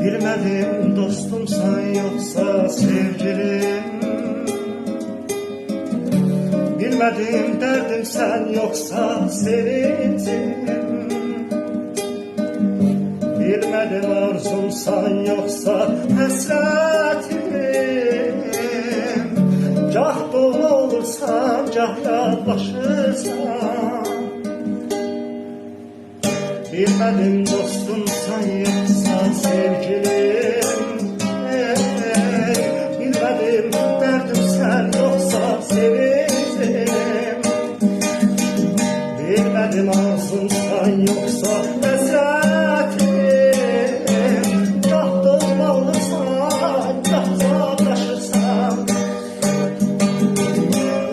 Bilmedim dostumsan yoksa sevgilim, bilmedim derdim sen yoksa sevincim, bilmedim arzumsan yoksa hasretim. Gah dolu olursan, gah yaklaşırsan. Bilmedim dostumsan yoksa sevgilim, bilmedim derdim sen yoksa sevincim, bilmedim arzumsan yoksa hasretim. Gah dolu olursan, gah uzaklaşırsan.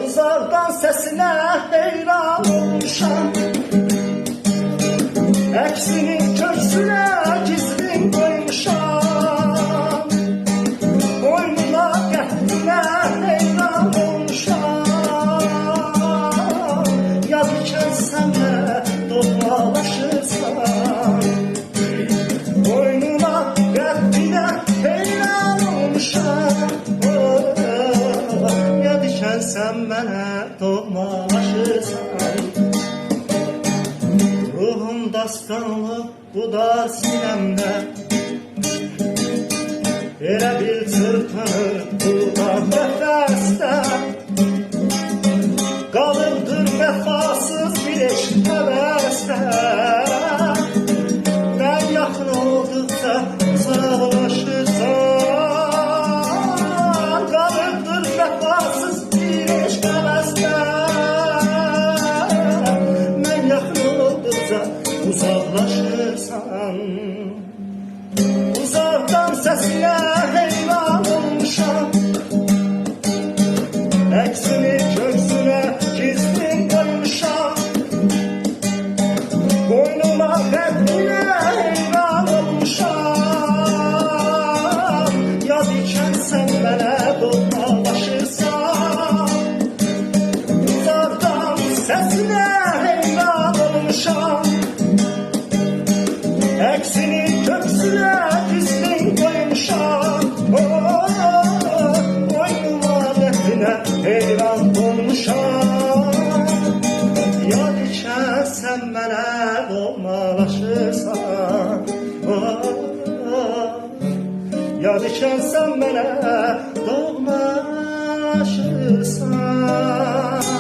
Uzaktan sesine heyran olmuşam, Əksini köksüne gizlin koymuşam, boynuna qəddinə heyran olmuşam. Yad ikən sənlə doğmalaşırsan, boynuna qəddinə heyran olmuşam. Yad ikən sən mənə doğmalaşırsan. Ruhum daskanlı bu da sinemde, elə bil çırpınır bu da nəfəsdə. Qalıbdır vəfasız bir eşq həvəsdə. Mən yaxın olduqca uzaqlaşırsan, qalıbdır vəfasız bir eşq həvəsdə. Uzaklaşırsan, uzaktan sesine heyran olmuşam, Əksini köksüne gizlin koymuşam, boynuma qəddinə heyran olmuşam. Yad ikən sən mənə doğmalaşırsan, uzaktan sesine heyran olmuşam, Əksini köksüne gizlin koymuşam. Boynuma dərdinə heyran olmuşam. Yad ikən sən mənə doğmalaşırsan, yad ikən sən mənə doğmalaşırsan.